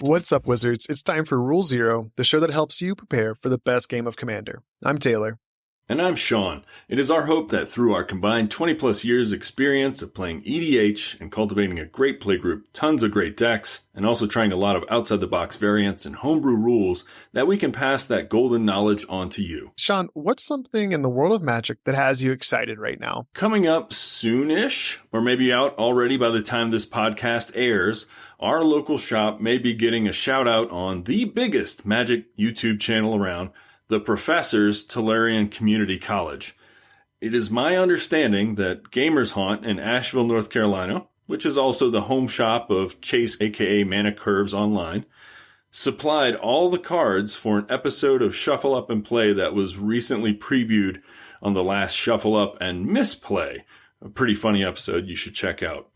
What's up, Wizards? It's time for Rule Zero, the show that helps you prepare for the best game of Commander. I'm Taylor. And I'm Shawn. It is our hope that through our combined 20-plus years experience of playing EDH and cultivating a great playgroup, tons of great decks, and also trying a lot of outside-the-box variants and homebrew rules, that we can pass that golden knowledge on to you. Shawn, what's something in the world of Magic that has you excited right now? Coming up soonish, or maybe out already by the time this podcast airs, our local shop may be getting a shout-out on the biggest Magic YouTube channel around, the Professor's Tolarian Community College. It is my understanding that Gamers Haunt in Asheville, North Carolina, which is also the home shop of Chase aka Mana Curves Online, supplied all the cards for an episode of Shuffle Up and Play that was recently previewed on the last Shuffle Up and Misplay. A pretty funny episode you should check out.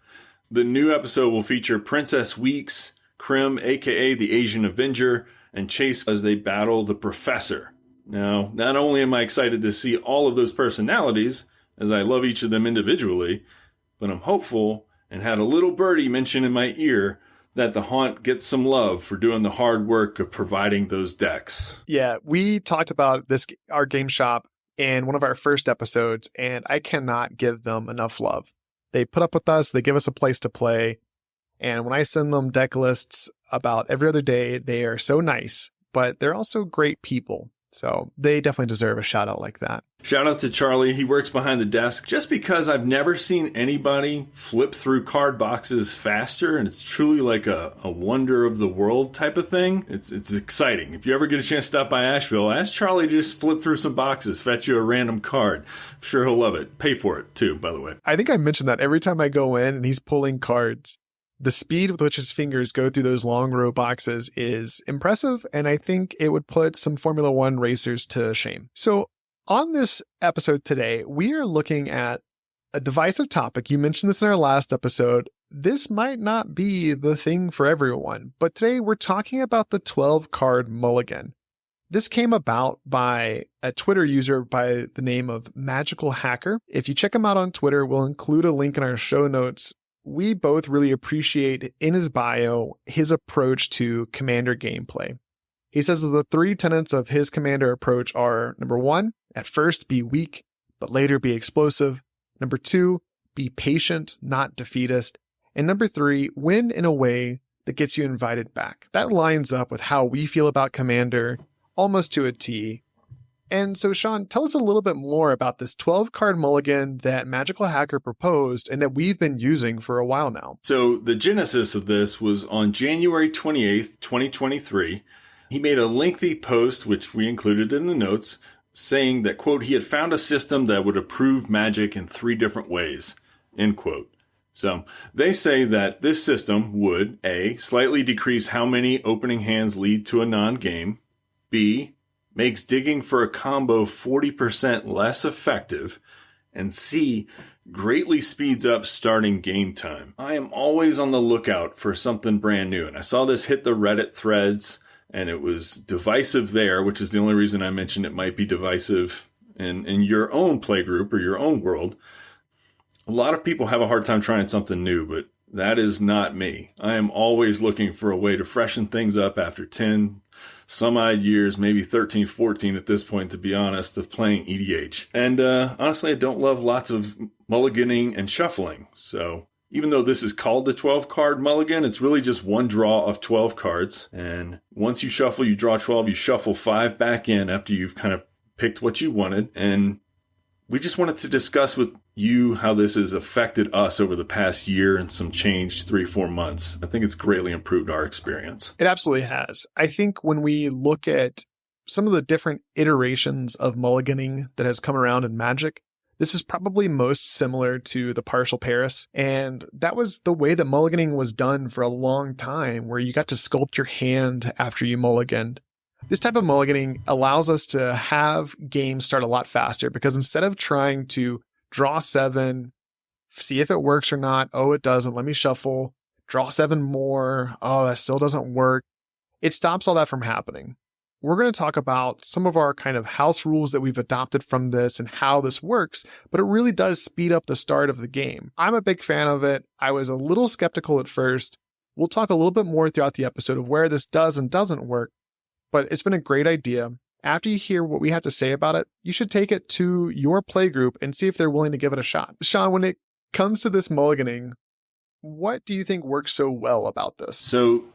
The new episode will feature Princess Weeks, Krim aka the Asian Avenger, and Chase as they battle the Professor. Now, not only am I excited to see all of those personalities, as I love each of them individually, but I'm hopeful and had a little birdie mention in my ear that the Haunt gets some love for doing the hard work of providing those decks. Yeah, we talked about our game shop in one of our first episodes, and I cannot give them enough love. They put up with us, they give us a place to play, and when I send them deck lists about every other day, they are so nice, but they're also great people. So they definitely deserve a shout out like that. Shout out to Charlie. He works behind the desk. Just because I've never seen anybody flip through card boxes faster, and it's truly like a wonder of the world type of thing. It's exciting. If you ever get a chance to stop by Asheville, ask Charlie to just flip through some boxes, fetch you a random card. I'm sure he'll love it. Pay for it too, by the way. I think I mentioned that every time I go in and he's pulling cards, the speed with which his fingers go through those long row boxes is impressive, and I think it would put some Formula One racers to shame. So on this episode today, we are looking at a divisive topic. You mentioned this in our last episode. This might not be the thing for everyone, but today we're talking about the 12-card mulligan. This came about by a Twitter user by the name of Magical Hacker. If you check him out on Twitter, we'll include a link in our show notes. We both really appreciate in his bio his approach to Commander gameplay. He says that the three tenets of his Commander approach are: number one, at first be weak, but later be explosive. Number two, be patient, not defeatist. And number three, win in a way that gets you invited back. That lines up with how we feel about Commander almost to a T. And so, Shawn, tell us a little bit more about this 12-card mulligan that Magical Hacker proposed and that we've been using for a while now. So the genesis of this was on January 28th, 2023. He made a lengthy post, which we included in the notes, saying that, quote, he had found a system that would approve Magic in 3 different ways, end quote. So they say that this system would, A, slightly decrease how many opening hands lead to a non-game, B, makes digging for a combo 40% less effective, and C, greatly speeds up starting game time. I am always on the lookout for something brand new, and I saw this hit the Reddit threads, and it was divisive there, which is the only reason I mentioned it might be divisive in your own playgroup or your own world. A lot of people have a hard time trying something new, but that is not me. I am always looking for a way to freshen things up after 10 some odd years, maybe 13, 14 at this point, to be honest, of playing EDH. And honestly, I don't love lots of mulliganing and shuffling. So even though this is called the 12-card mulligan, it's really just one draw of 12 cards. And once you shuffle, you draw 12, you shuffle 5 back in after you've kind of picked what you wanted. And we just wanted to discuss with you how this has affected us over the past year and some change 3-4 months. I think it's greatly improved our experience. It absolutely has. I think when we look at some of the different iterations of mulliganing that has come around in Magic, this is probably most similar to the partial Paris. And that was the way that mulliganing was done for a long time, where you got to sculpt your hand after you mulliganed. This type of mulliganing allows us to have games start a lot faster, because instead of trying to draw 7, see if it works or not, oh, it doesn't, let me shuffle, draw 7 more, oh, that still doesn't work, it stops all that from happening. we're going to talk about some of our kind of house rules that we've adopted from this and how this works, but it really does speed up the start of the game. I'm a big fan of it. I was a little skeptical at first. We'll talk a little bit more throughout the episode of where this does and doesn't work, but it's been a great idea. After you hear what we have to say about it, you should take it to your playgroup and see if they're willing to give it a shot. Shawn, when it comes to this mulliganing, what do you think works so well about this? So,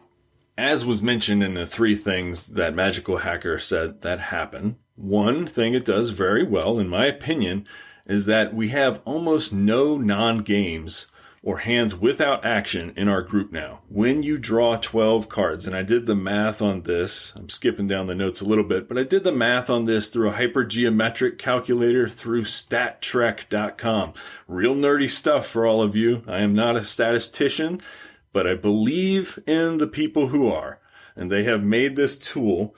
as was mentioned in the 3 things that Magical Hacker said that happen, one thing it does very well, in my opinion, is that we have almost no non-games or hands without action in our group now. When you draw 12 cards, and I did the math on this, I'm skipping down the notes a little bit, but I did the math on this through a hypergeometric calculator through stattrek.com. Real nerdy stuff for all of you. I am not a statistician, but I believe in the people who are. And they have made this tool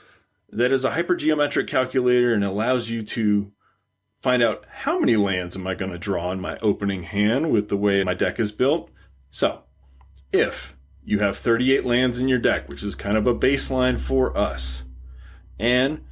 that is a hypergeometric calculator and allows you to find out how many lands am I going to draw in my opening hand with the way my deck is built. So, if you have 38 lands in your deck, which is kind of a baseline for us, and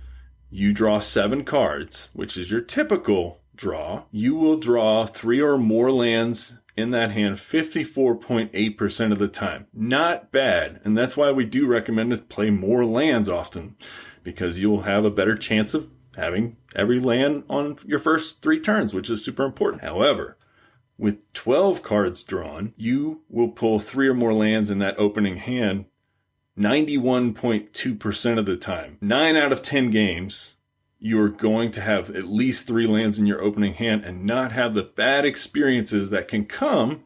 you draw 7 cards, which is your typical draw, you will draw 3 or more lands in that hand 54.8% of the time. Not bad, and that's why we do recommend to play more lands often, because you'll have a better chance of having every land on your first 3 turns, which is super important. However, with 12 cards drawn, you will pull 3 or more lands in that opening hand 91.2% of the time. 9 out of 10 games, you are going to have at least 3 lands in your opening hand and not have the bad experiences that can come,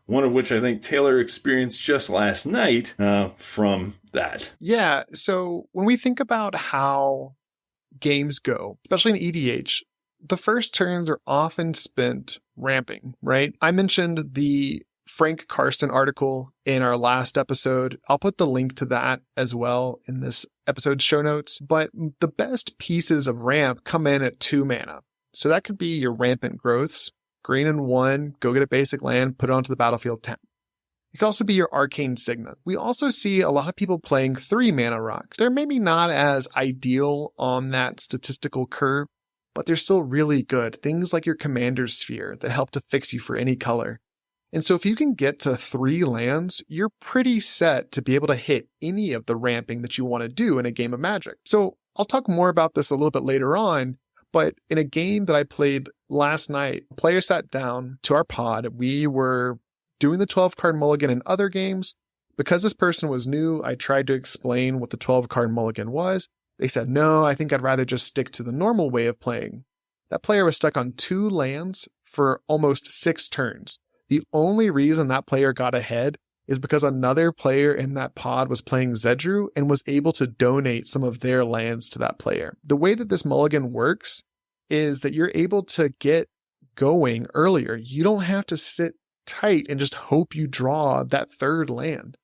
one of which I think Taylor experienced just last night from that. Yeah, so when we think about how games go, especially in EDH, the first turns are often spent ramping, right? I mentioned the Frank Karsten article in our last episode. I'll put the link to that as well in this episode's show notes. But the best pieces of ramp come in at 2 mana. So that could be your rampant growths. Green and 1, go get a basic land, put it onto the battlefield 10. It could also be your arcane signet. We also see a lot of people playing 3 mana rocks. They're maybe not as ideal on that statistical curve, but they're still really good. Things like your commander's sphere that help to fix you for any color. And so if you can get to 3 lands, you're pretty set to be able to hit any of the ramping that you want to do in a game of Magic. So I'll talk more about this a little bit later on, but in a game that I played last night, a player sat down to our pod. We were doing the 12-card mulligan in other games. Because this person was new, I tried to explain what the 12-card mulligan was. They said, no, I think I'd rather just stick to the normal way of playing. That player was stuck on 2 lands for almost 6 turns. The only reason that player got ahead is because another player in that pod was playing Zedru and was able to donate some of their lands to that player. The way that this mulligan works is that you're able to get going earlier. You don't have to sit tight and just hope you draw that 3rd land.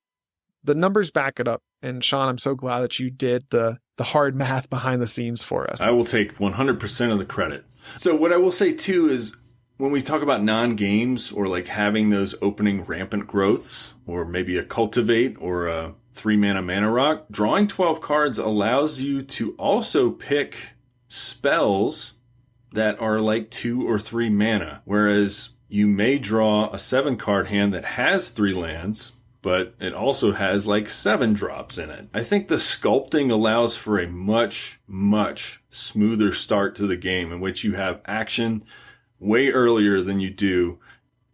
The numbers back it up. And Shawn, I'm so glad that you did the hard math behind the scenes for us. I will take 100% of the credit. So what I will say too is when we talk about non-games or like having those opening rampant growths or maybe a cultivate or a 3 mana rock, drawing 12 cards allows you to also pick spells that are like 2 or 3 mana. Whereas you may draw a 7-card hand that has 3 lands, but it also has like 7 drops in it. I think the sculpting allows for a much, much smoother start to the game in which you have action way earlier than you do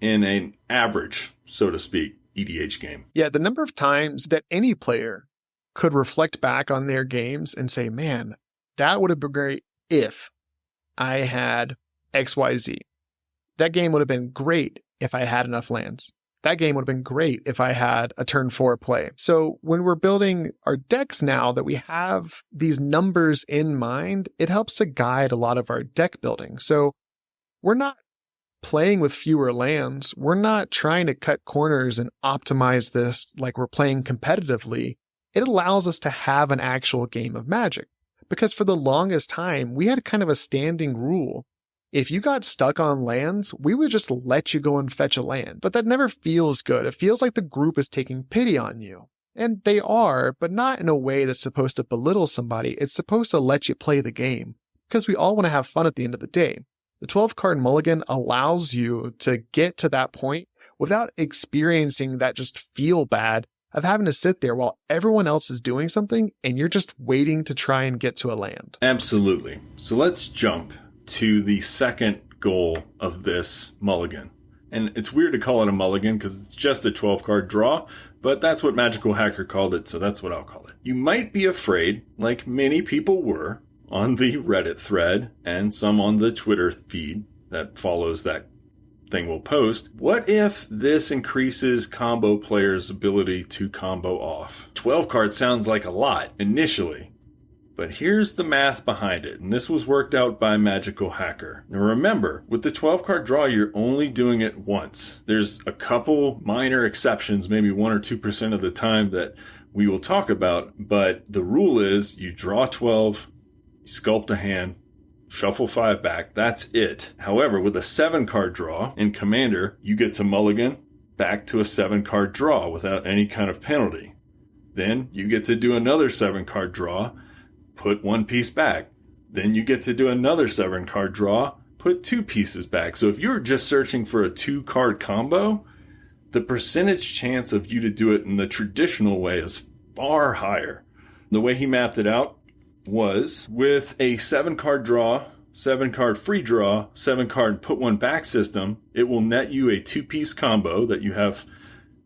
in an average, so to speak, EDH game. Yeah, the number of times that any player could reflect back on their games and say, man, that would have been great if I had XYZ. That game would have been great if I had enough lands. That game would have been great if I had a turn 4 play. So when we're building our decks now that we have these numbers in mind, it helps to guide a lot of our deck building. So we're not playing with fewer lands. We're not trying to cut corners and optimize this like we're playing competitively. It allows us to have an actual game of Magic. Because for the longest time, we had kind of a standing rule. If you got stuck on lands, we would just let you go and fetch a land. But that never feels good. It feels like the group is taking pity on you. And they are, but not in a way that's supposed to belittle somebody. It's supposed to let you play the game, because we all want to have fun at the end of the day. The 12-card mulligan allows you to get to that point without experiencing that just feel bad of having to sit there while everyone else is doing something and you're just waiting to try and get to a land. Absolutely. So let's jump to the second goal of this mulligan. And it's weird to call it a mulligan because it's just a 12-card draw, but that's what Magical Hacker called it, so that's what I'll call it. You might be afraid, like many people were on the Reddit thread and some on the Twitter feed that follows that thing we'll post. What if this increases combo players' ability to combo off? 12 cards sounds like a lot initially, but here's the math behind it, and this was worked out by Magical Hacker. Now remember, with the 12-card draw, you're only doing it once. There's a couple minor exceptions, maybe 1 or 2% of the time that we will talk about, but the rule is you draw 12, you sculpt a hand, shuffle 5 back, that's it. However, with a 7-card draw in Commander, you get to mulligan back to a 7-card draw without any kind of penalty. Then you get to do another 7-card draw, put 1 piece back. Then you get to do another 7-card draw, put 2 pieces back. So if you're just searching for a 2-card combo, the percentage chance of you to do it in the traditional way is far higher. The way he mapped it out was with a 7-card draw, 7-card free draw, 7-card put 1 back system, it will net you a 2-piece combo that you have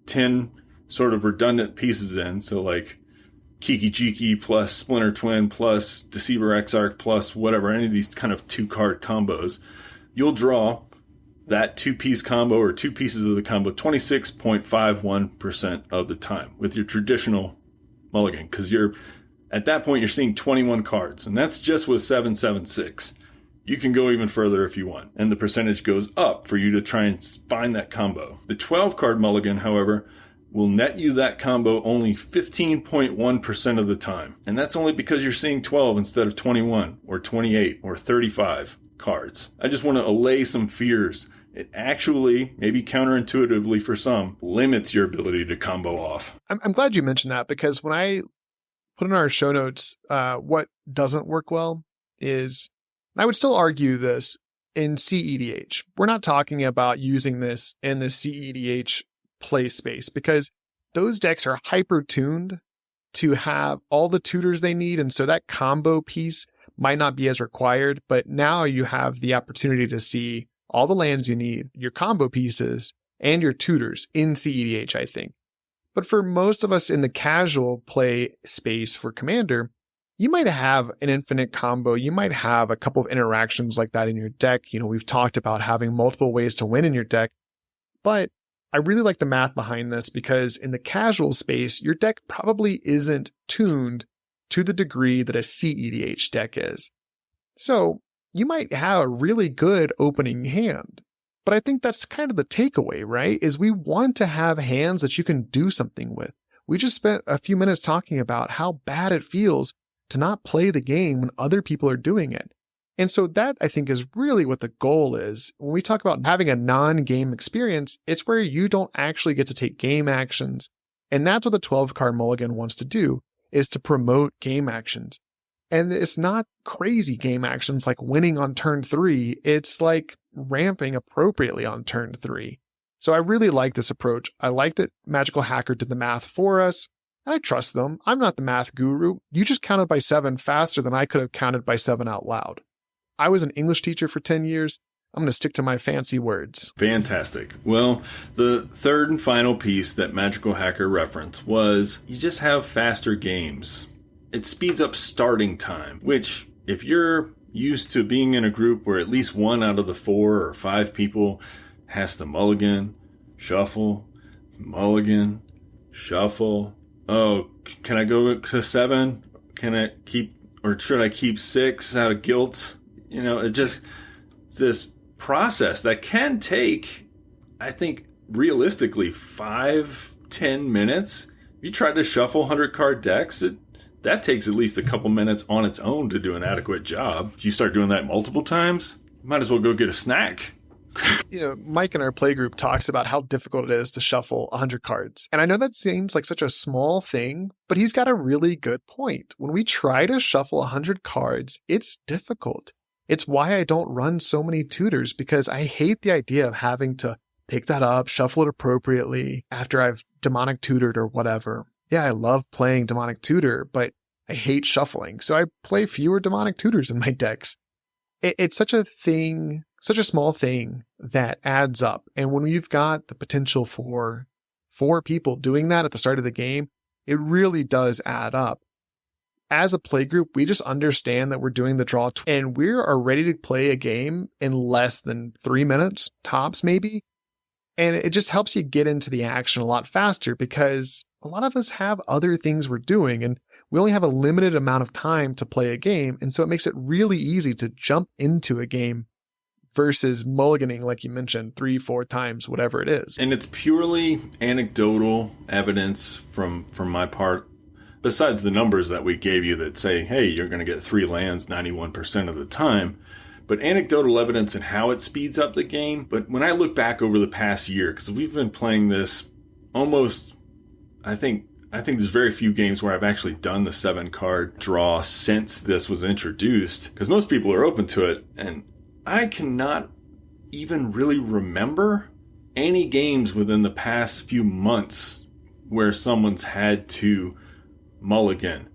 10 sort of redundant pieces in. So like Kiki Jiki plus Splinter Twin plus Deceiver Exarch plus whatever, any of these kind of 2-card combos. You'll draw that 2-piece combo or 2 pieces of the combo 26.51% of the time with your traditional mulligan, because at that point, you're seeing 21 cards, and that's just with 776. You can go even further if you want, and the percentage goes up for you to try and find that combo. The 12-card mulligan, however, will net you that combo only 15.1% of the time, and that's only because you're seeing 12 instead of 21 or 28 or 35 cards. I just want to allay some fears. It actually, maybe counterintuitively for some, limits your ability to combo off. I'm glad you mentioned that, because when I put in our show notes, what doesn't work well is, and I would still argue this in CEDH. We're not talking about using this in the CEDH play space, because those decks are hyper tuned to have all the tutors they need. And so that combo piece might not be as required, but now you have the opportunity to see all the lands you need, your combo pieces, and your tutors in CEDH, I think. But for most of us in the casual play space for Commander, you might have an infinite combo. You might have a couple of interactions like that in your deck. We've talked about having multiple ways to win in your deck. But I really like the math behind this, because in the casual space, your deck probably isn't tuned to the degree that a CEDH deck is. So you might have a really good opening hand. But I think that's kind of the takeaway, right? Is we want to have hands that you can do something with. We just spent a few minutes talking about how bad it feels to not play the game when other people are doing it. And so that, I think, is really what the goal is. When we talk about having a non-game experience, it's where you don't actually get to take game actions. And that's what the 12-card mulligan wants to do, is to promote game actions. And it's not crazy game actions like winning on turn 3. It's like ramping appropriately on turn 3. So I really like this approach. I like that Magical Hacker did the math for us, and I trust them. I'm not the math guru. You just counted by 7 faster than I could have counted by 7 out loud. I was an English teacher for 10 years. I'm going to stick to my fancy words. Fantastic. Well, the third and final piece that Magical Hacker referenced was you just have faster games. It speeds up starting time, which if you're used to being in a group where at least 1 out of the 4 or 5 people has to mulligan, shuffle, mulligan, shuffle. Oh, can I go to 7? Can I keep, or should I keep 6 out of guilt? It's this process that can take, I think, realistically 5-10 minutes. If you try to shuffle 100-card decks, that takes at least a couple minutes on its own to do an adequate job. If you start doing that multiple times, you might as well go get a snack. Mike in our playgroup talks about how difficult it is to shuffle 100 cards. And I know that seems like such a small thing, but he's got a really good point. When we try to shuffle 100 cards, it's difficult. It's why I don't run so many tutors, because I hate the idea of having to pick that up, shuffle it appropriately after I've demonic tutored or whatever. Yeah, I love playing demonic tutor, but I hate shuffling. So I play fewer demonic tutors in my decks. It's such a thing, such a small thing that adds up. And when you've got the potential for 4 people doing that at the start of the game, it really does add up. As a playgroup, we just understand that we're doing the draw and we are ready to play a game in less than 3 minutes, tops maybe. And it just helps you get into the action a lot faster because a lot of us have other things we're doing and we only have a limited amount of time to play a game. And so it makes it really easy to jump into a game versus mulliganing, like you mentioned, 3-4 times, whatever it is. And it's purely anecdotal evidence from my part, besides the numbers that we gave you that say, hey, you're going to get 3 lands 91% of the time. But anecdotal evidence and how it speeds up the game. But when I look back over the past year, because we've been playing this almost, I think there's very few games where I've actually done the 7-card draw since this was introduced. Because most people are open to it. And I cannot even really remember any games within the past few months where someone's had to mulligan.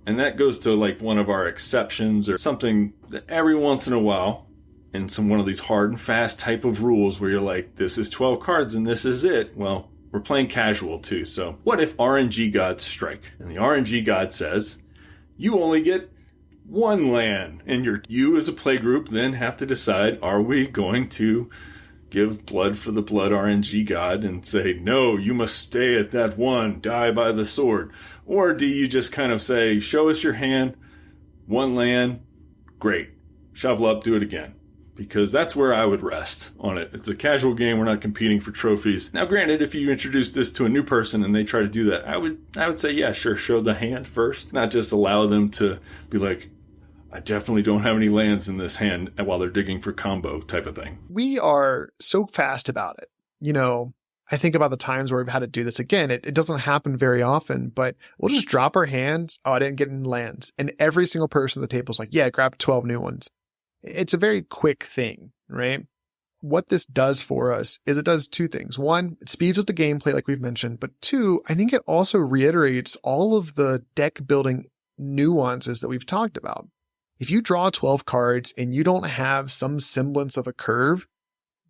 And that goes to like one of our exceptions or something that every once in a while in one of these hard and fast type of rules where you're like, this is 12 cards and this is it. Well, we're playing casual too. So what if RNG gods strike? And the RNG god says, you only get 1 land. And you as a playgroup then have to decide, are we going to give blood for the blood RNG god and say, no, you must stay at that 1, die by the sword? Or do you just kind of say, show us your hand, 1 land, great, shovel up, do it again? Because that's where I would rest on it. It's a casual game. We're not competing for trophies. Now, granted, if you introduce this to a new person and they try to do that, I would say, yeah, sure, show the hand first. Not just allow them to be like, I definitely don't have any lands in this hand while they're digging for combo type of thing. We are so fast about it. I think about the times where we've had to do this again. It doesn't happen very often, but we'll just drop our hands. Oh, I didn't get any lands. And every single person at the table is like, yeah, grab 12 new ones. It's a very quick thing, right? What this does for us is it does 2 things. 1, it speeds up the gameplay like we've mentioned. But 2, I think it also reiterates all of the deck building nuances that we've talked about. If you draw 12 cards and you don't have some semblance of a curve,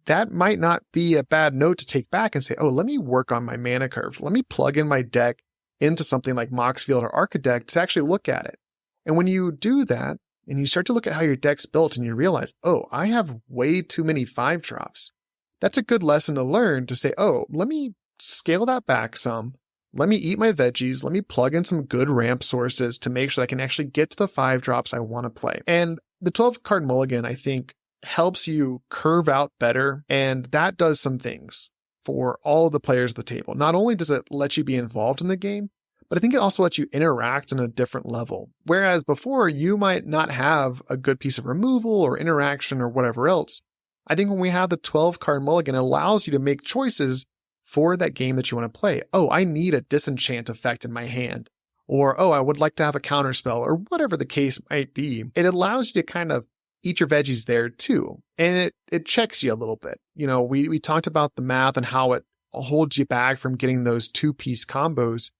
that might not be a bad note to take back and say, oh, let me work on my mana curve. Let me plug in my deck into something like Moxfield or Architect to actually look at it. And when you do that and you start to look at how your deck's built and you realize, oh, I have way too many 5-drops. That's a good lesson to learn to say, oh, let me scale that back some. Let me eat my veggies. Let me plug in some good ramp sources to make sure I can actually get to the 5-drops I want to play. And the 12-card mulligan, I think, helps you curve out better. And that does some things for all of the players at the table. Not only does it let you be involved in the game, but I think it also lets you interact on a different level. Whereas before, you might not have a good piece of removal or interaction or whatever else. I think when we have the 12-card mulligan, it allows you to make choices for that game that you want to play. Oh, I need a disenchant effect in my hand. Or, oh, I would like to have a counterspell, or whatever the case might be. It allows you to kind of eat your veggies there too. And it checks you a little bit. We talked about the math and how it holds you back from getting those 2-piece combos,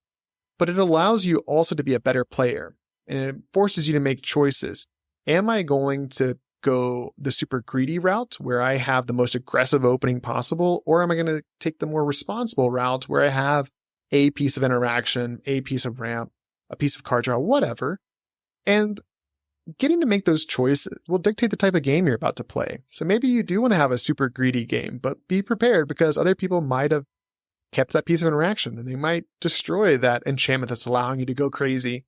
but it allows you also to be a better player. And it forces you to make choices. Am I going to go the super greedy route where I have the most aggressive opening possible? Or am I going to take the more responsible route where I have a piece of interaction, a piece of ramp, a piece of card draw, whatever? And getting to make those choices will dictate the type of game you're about to play. So maybe you do want to have a super greedy game, but be prepared because other people might have kept that piece of interaction and they might destroy that enchantment that's allowing you to go crazy.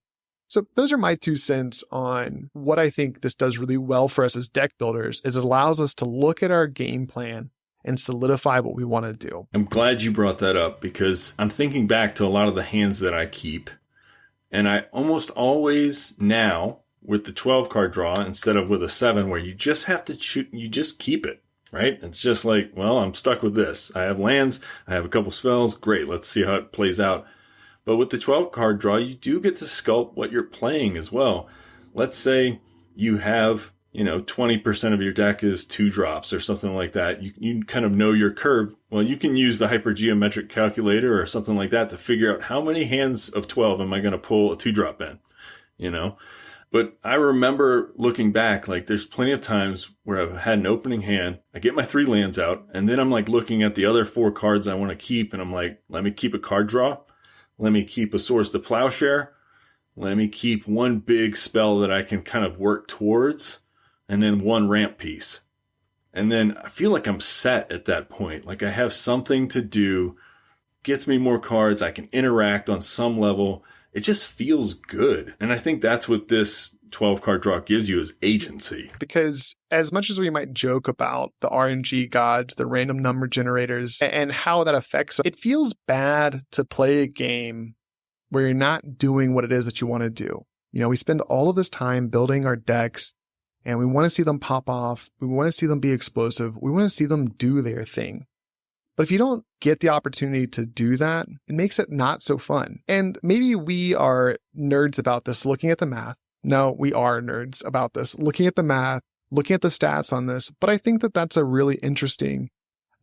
So those are my 2 cents on what I think this does really well for us as deck builders, is it allows us to look at our game plan and solidify what we want to do. I'm glad you brought that up because I'm thinking back to a lot of the hands that I keep. And I almost always now, with the 12-card draw instead of with a 7, where you just have to shoot, you just keep it. right? It's just like, well, I'm stuck with this. I have lands, I have a couple spells. Great, let's see how it plays out. But with the 12 card draw, you do get to sculpt what you're playing as well. Let's say you have, 20% of your deck is 2 drops or something like that. You kind of know your curve. Well, you can use the hypergeometric calculator or something like that to figure out how many hands of 12 am I going to pull a 2-drop in, But I remember looking back, like there's plenty of times where I've had an opening hand, I get my 3 lands out, and then I'm like looking at the other 4 cards I want to keep, and I'm like, let me keep a card draw. Let me keep a Swords to Plowshare. Let me keep one big spell that I can kind of work towards, and then one ramp piece. And then I feel like I'm set at that point. Like I have something to do, gets me more cards, I can interact on some level. It just feels good. And I think that's what this 12 card draw gives you is agency. Because as much as we might joke about the RNG gods, the random number generators, and how that affects, it feels bad to play a game where you're not doing what it is that you want to do. We spend all of this time building our decks and we want to see them pop off. We want to see them be explosive. We want to see them do their thing. But if you don't get the opportunity to do that, it makes it not so fun. And maybe we are nerds about this, looking at the math. No, we are nerds about this, looking at the math, looking at the stats on this. But I think that that's a really interesting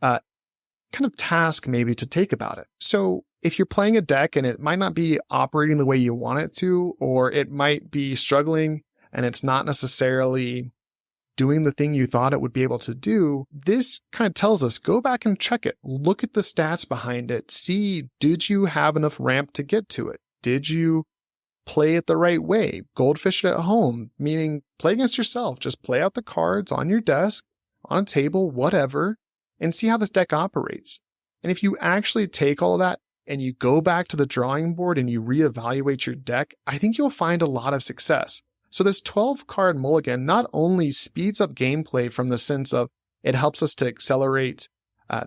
kind of task maybe to take about it. So if you're playing a deck and it might not be operating the way you want it to, or it might be struggling and it's not necessarily doing the thing you thought it would be able to do, this kind of tells us, go back and check it. Look at the stats behind it. See, did you have enough ramp to get to it? Did you play it the right way? Goldfish it at home, meaning play against yourself. Just play out the cards on your desk, on a table, whatever, and see how this deck operates. And if you actually take all that and you go back to the drawing board and you reevaluate your deck, I think you'll find a lot of success. So this 12 card mulligan not only speeds up gameplay from the sense of it helps us to accelerate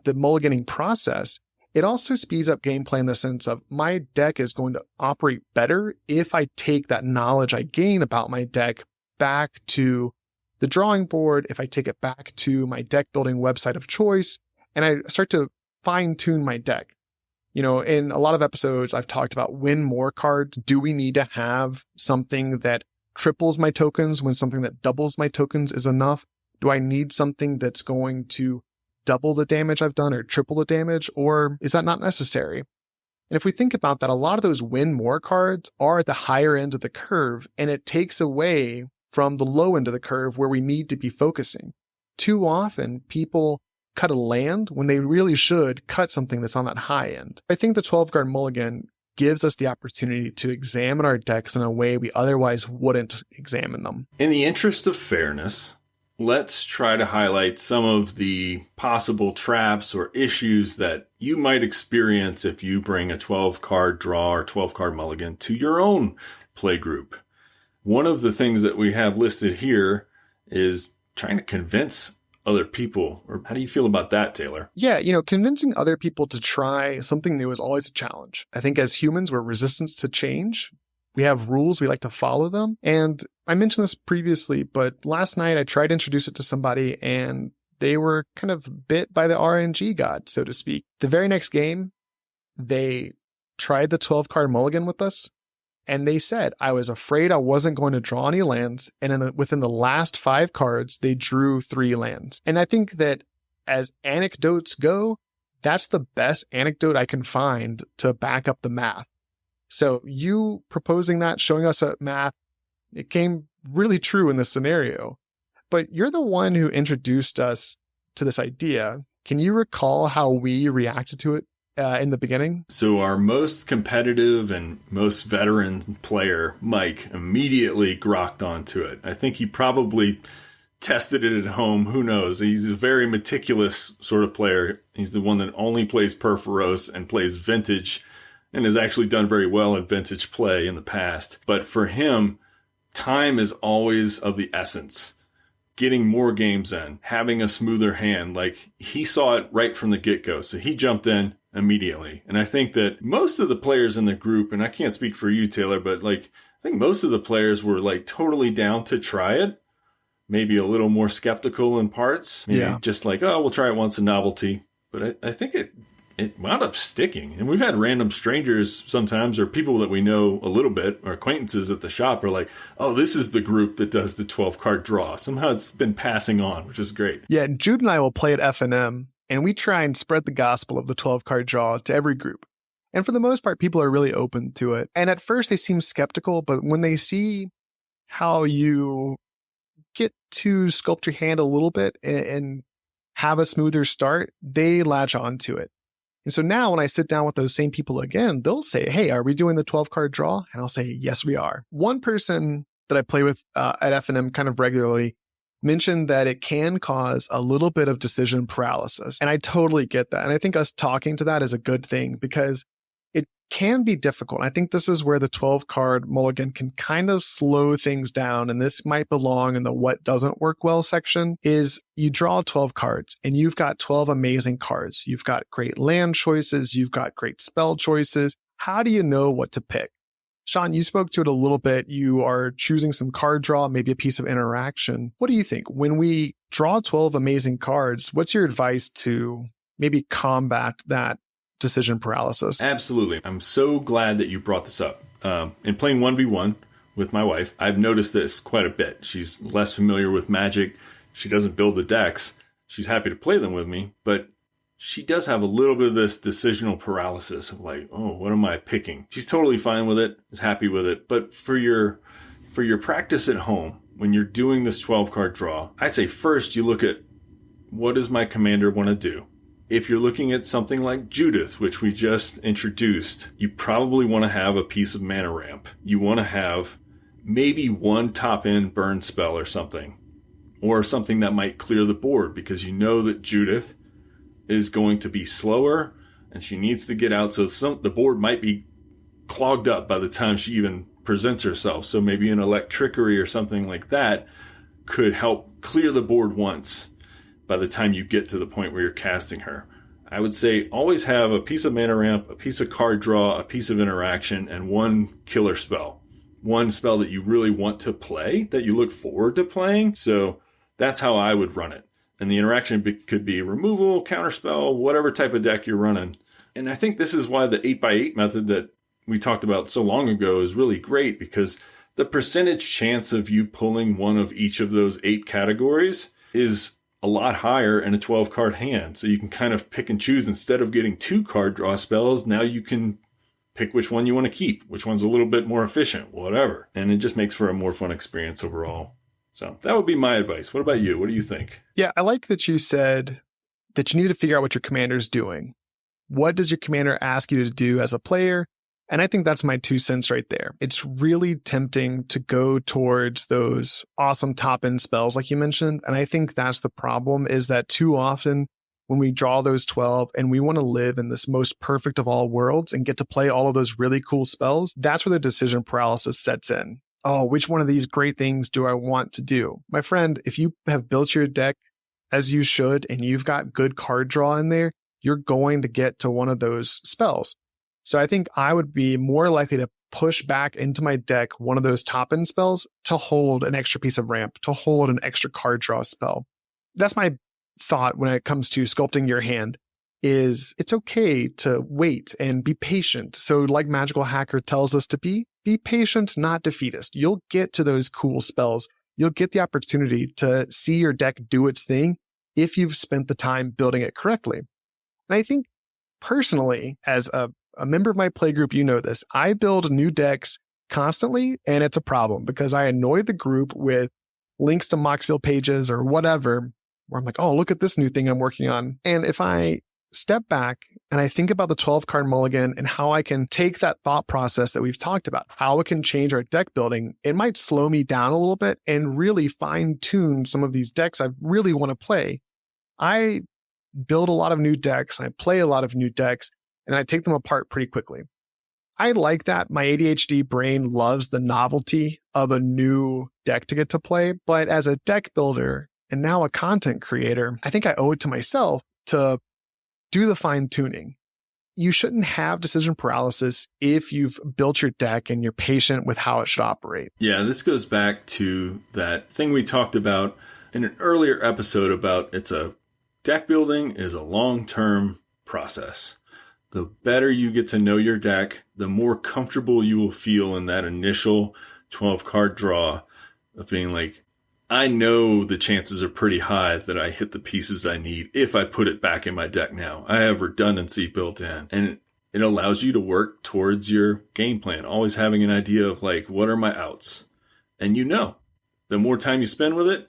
the mulliganing process, it also speeds up gameplay in the sense of my deck is going to operate better if I take that knowledge I gain about my deck back to the drawing board, if I take it back to my deck building website of choice, and I start to fine tune my deck. In a lot of episodes, I've talked about win more cards. Do we need to have something that triples my tokens when something that doubles my tokens is enough? Do I need something that's going to double the damage I've done or triple the damage, or is that not necessary? And if we think about that, a lot of those win more cards are at the higher end of the curve, and it takes away from the low end of the curve where we need to be focusing. Too often, people cut a land when they really should cut something that's on that high end. I think the 12 card mulligan gives us the opportunity to examine our decks in a way we otherwise wouldn't examine them. In the interest of fairness, let's try to highlight some of the possible traps or issues that you might experience if you bring a 12 card draw or 12 card mulligan to your own play group. One of the things that we have listed here is trying to convince other people. Or how do you feel about that, Taylor? Yeah, convincing other people to try something new is always a challenge. I think as humans, we're resistant to change. We have rules, we like to follow them. And I mentioned this previously, but last night I tried to introduce it to somebody and they were kind of bit by the RNG god, so to speak. The very next game, they tried the 12 card mulligan with us. And they said, I was afraid I wasn't going to draw any lands. And within the last 5 cards, they drew 3 lands. And I think that as anecdotes go, that's the best anecdote I can find to back up the math. So you proposing that, showing us a math, it came really true in this scenario. But you're the one who introduced us to this idea. Can you recall how we reacted to it in the beginning? So our most competitive and most veteran player, Mike, immediately grokked onto it. I think he probably tested it at home. Who knows? He's a very meticulous sort of player. He's the one that only plays Perforos and plays Vintage and has actually done very well in Vintage play in the past. But for him, time is always of the essence. Getting more games in, having a smoother hand. Like, he saw it right from the get-go. So he jumped in immediately. And I think that most of the players in the group, and I can't speak for you, Taylor, but I think most of the players were totally down to try it, maybe a little more skeptical in parts. Maybe just like, oh, we'll try it once, a novelty. But I think it wound up sticking. And we've had random strangers sometimes, or people that we know a little bit, or acquaintances at the shop are like, oh, this is the group that does the 12-card draw. Somehow it's been passing on, which is great. Yeah, Jude and I will play at F&M, and we try and spread the gospel of the 12-card draw to every group. And for the most part, people are really open to it. And at first they seem skeptical, but when they see how you get to sculpt your hand a little bit and have a smoother start, they latch on to it. And so now when I sit down with those same people again, they'll say, hey, are we doing the 12-card draw? And I'll say, yes, we are. One person that I play with at F&M kind of regularly mentioned that it can cause a little bit of decision paralysis. And I totally get that. And I think us talking to that is a good thing because it can be difficult. I think this is where the 12-card mulligan can kind of slow things down. And this might belong in the what doesn't work well section is you draw 12 cards and you've got 12 amazing cards. You've got great land choices. You've got great spell choices. How do you know what to pick? Shawn, you spoke to it a little bit. You are choosing some card draw, maybe a piece of interaction. What do you think? When we draw 12 amazing cards, what's your advice to maybe combat that decision paralysis? Absolutely. I'm so glad that you brought this up. In playing 1v1 with my wife, I've noticed this quite a bit. She's less familiar with Magic. She doesn't build the decks. She's happy to play them with me, but she does have a little bit of this decisional paralysis of like, oh, what am I picking? She's totally fine with it, is happy with it. But for your practice at home, when you're doing this 12-card draw, I say first you look at what does my commander want to do? If you're looking at something like Judith, which we just introduced, you probably want to have a piece of mana ramp. You want to have maybe one top-end burn spell or something that might clear the board because you know that Judith is going to be slower and she needs to get out. So the board might be clogged up by the time she even presents herself. So maybe an Electrickery or something like that could help clear the board once by the time you get to the point where you're casting her. I would say always have a piece of mana ramp, a piece of card draw, a piece of interaction, and one killer spell. One spell that you really want to play, that you look forward to playing. So that's how I would run it. And the interaction could be removal, counterspell, whatever type of deck you're running. And I think this is why the 8x8 method that we talked about so long ago is really great, because the percentage chance of you pulling one of each of those 8 categories is a lot higher in a 12-card hand. So you can kind of pick and choose. Instead of getting 2 card draw spells, now you can pick which one you want to keep, which one's a little bit more efficient, whatever. And it just makes for a more fun experience overall. So that would be my advice. What about you? What do you think? Yeah, I like that you said that you need to figure out what your commander's doing. What does your commander ask you to do as a player? And I think that's my 2 cents right there. It's really tempting to go towards those awesome top-end spells like you mentioned. And I think that's the problem, is that too often when we draw those 12 and we want to live in this most perfect of all worlds and get to play all of those really cool spells, that's where the decision paralysis sets in. Oh, which one of these great things do I want to do? My friend, if you have built your deck as you should and you've got good card draw in there, you're going to get to one of those spells. So I think I would be more likely to push back into my deck one of those top-end spells to hold an extra piece of ramp, to hold an extra card draw spell. That's my thought when it comes to sculpting your hand, is it's okay to wait and be patient. So like Magical Hacker tells us to be patient, not defeatist. You'll get to those cool spells. You'll get the opportunity to see your deck do its thing if you've spent the time building it correctly. And I think personally, as a member of my playgroup, you know this, I build new decks constantly, and it's a problem because I annoy the group with links to Moxfield pages or whatever, where I'm like, oh, look at this new thing I'm working on. And if I step back and I think about the 12-card mulligan and how I can take that thought process that we've talked about, how it can change our deck building, it might slow me down a little bit and really fine-tune some of these decks I really want to play. I build a lot of new decks, I play a lot of new decks, and I take them apart pretty quickly. I like that. My ADHD brain loves the novelty of a new deck to get to play, but as a deck builder and now a content creator, I think I owe it to myself to do the fine tuning. you shouldn't have decision paralysis if you've built your deck and you're patient with how it should operate. Yeah, this goes back to that thing we talked about in an earlier episode about deck building is a long-term process. The better you get to know your deck, the more comfortable you will feel in that initial 12-card draw of being like, I know the chances are pretty high that I hit the pieces I need if I put it back in my deck now. I have redundancy built in. And it allows you to work towards your game plan, always having an idea of like, what are my outs? And the more time you spend with it,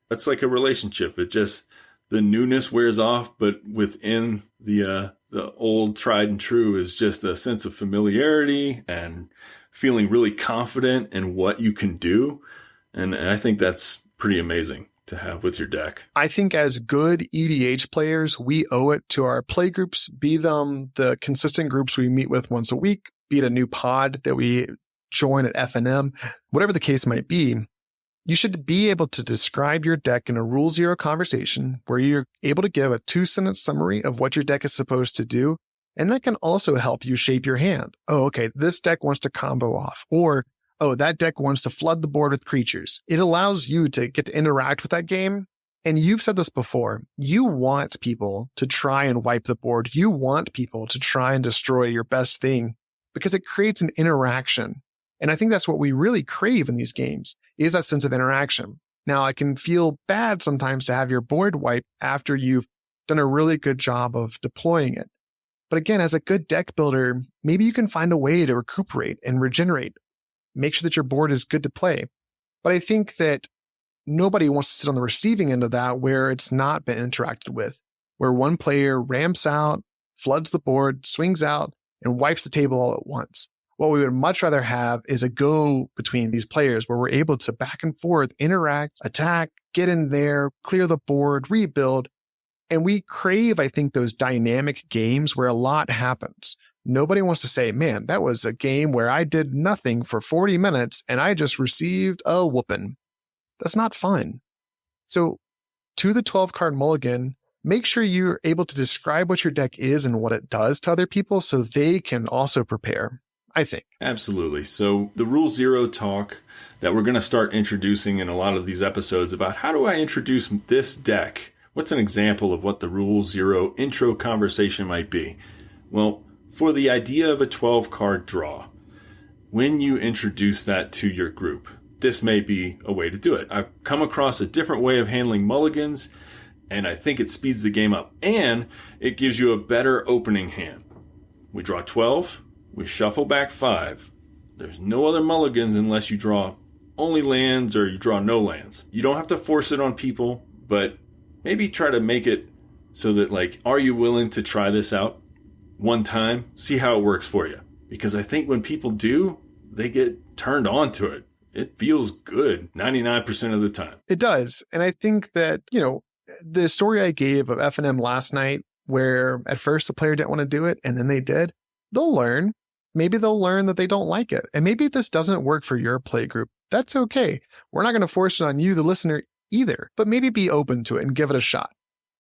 it's like a relationship. The newness wears off, but within the old tried and true is just a sense of familiarity and feeling really confident in what you can do. And I think that's pretty amazing to have with your deck. I think as good EDH players, we owe it to our playgroups, be them the consistent groups we meet with once a week, be it a new pod that we join at FNM, whatever the case might be. You should be able to describe your deck in a Rule Zero conversation where you're able to give a 2-sentence summary of what your deck is supposed to do. And that can also help you shape your hand. Oh, okay, this deck wants to combo off. Or, oh, that deck wants to flood the board with creatures. It allows you to get to interact with that game. And you've said this before. You want people to try and wipe the board. You want people to try and destroy your best thing because it creates an interaction. And I think that's what we really crave in these games, is that sense of interaction. Now, it can feel bad sometimes to have your board wiped after you've done a really good job of deploying it. But again, as a good deck builder, maybe you can find a way to recuperate and regenerate. Make sure that your board is good to play. But I think that nobody wants to sit on the receiving end of that where it's not been interacted with, where one player ramps out, floods the board, swings out, and wipes the table all at once. What we would much rather have is a go between these players where we're able to back and forth, interact, attack, get in there, clear the board, rebuild. And we crave, I think, those dynamic games where a lot happens. Nobody wants to say, man, that was a game where I did nothing for 40 minutes and I just received a whooping. That's not fun. So to the 12-card mulligan, make sure you're able to describe what your deck is and what it does to other people so they can also prepare, I think. Absolutely. So the Rule Zero talk that we're going to start introducing in a lot of these episodes about how do I introduce this deck? What's an example of what the Rule Zero intro conversation might be? Well, for the idea of a 12-card draw, when you introduce that to your group, this may be a way to do it. I've come across a different way of handling mulligans, and I think it speeds the game up, and it gives you a better opening hand. We draw 12, we shuffle back 5. There's no other mulligans unless you draw only lands or you draw no lands. You don't have to force it on people, but maybe try to make it so that, like, are you willing to try this out one time? See how it works for you. Because I think when people do, they get turned on to it. It feels good 99% of the time. It does. And I think that, the story I gave of FNM last night, where at first the player didn't want to do it and then they did, they'll learn. Maybe they'll learn that they don't like it. And maybe this doesn't work for your play group. That's okay. We're not going to force it on you, the listener, either, but maybe be open to it and give it a shot.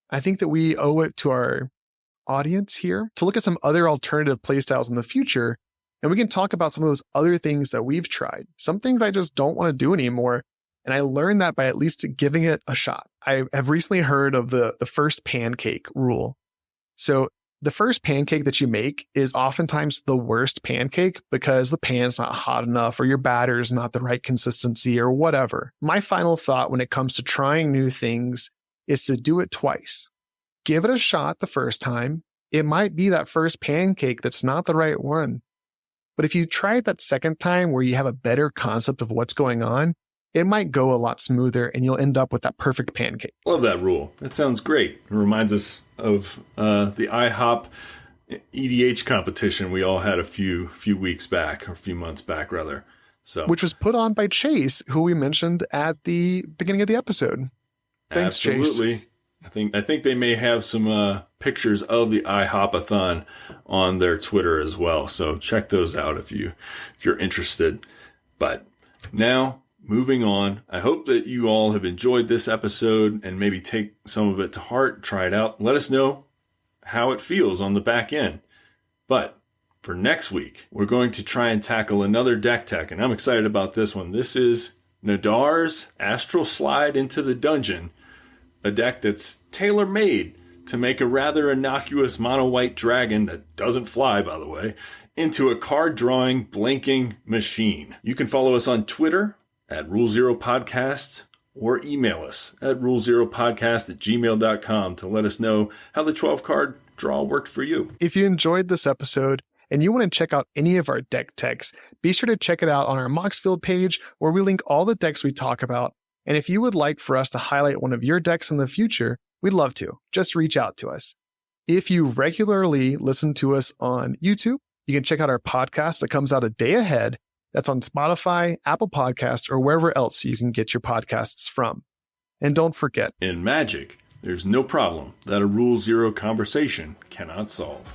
I think that we owe it to our audience here to look at some other alternative playstyles in the future, and we can talk about some of those other things that we've tried, some things I just don't want to do anymore. And I learned that by at least giving it a shot. I have recently heard of the first pancake rule. So the first pancake that you make is oftentimes the worst pancake because the pan's not hot enough or your batter is not the right consistency or whatever. My final thought when it comes to trying new things is to do it twice. Give it a shot the first time. It might be that first pancake that's not the right one. But if you try it that second time where you have a better concept of what's going on, it might go a lot smoother and you'll end up with that perfect pancake. Love that rule. That sounds great. It reminds us of the IHOP EDH competition we all had a few weeks back, or a few months back, rather. Which was put on by Chase, who we mentioned at the beginning of the episode. Thanks, Absolutely. Chase. I think they may have some pictures of the IHOP-a-thon on their Twitter as well. So check those out if you're interested. But now, moving on, I hope that you all have enjoyed this episode and maybe take some of it to heart, try it out. Let us know how it feels on the back end. But for next week, we're going to try and tackle another deck tech, and I'm excited about this one. This is Nadar's Astral Slide into the Dungeon, a deck that's tailor-made to make a rather innocuous mono-white dragon that doesn't fly, by the way, into a card-drawing, blinking machine. You can follow us on Twitter at Rule0Podcast or email us at rule0podcast@gmail.com to let us know how the 12-card draw worked for you. If you enjoyed this episode and you want to check out any of our deck techs, be sure to check it out on our Moxfield page where we link all the decks we talk about. And if you would like for us to highlight one of your decks in the future, we'd love to. Just reach out to us. If you regularly listen to us on YouTube, you can check out our podcast that comes out a day ahead. That's on Spotify, Apple Podcasts, or wherever else you can get your podcasts from. And don't forget, in Magic, there's no problem that a Rule 0 conversation cannot solve.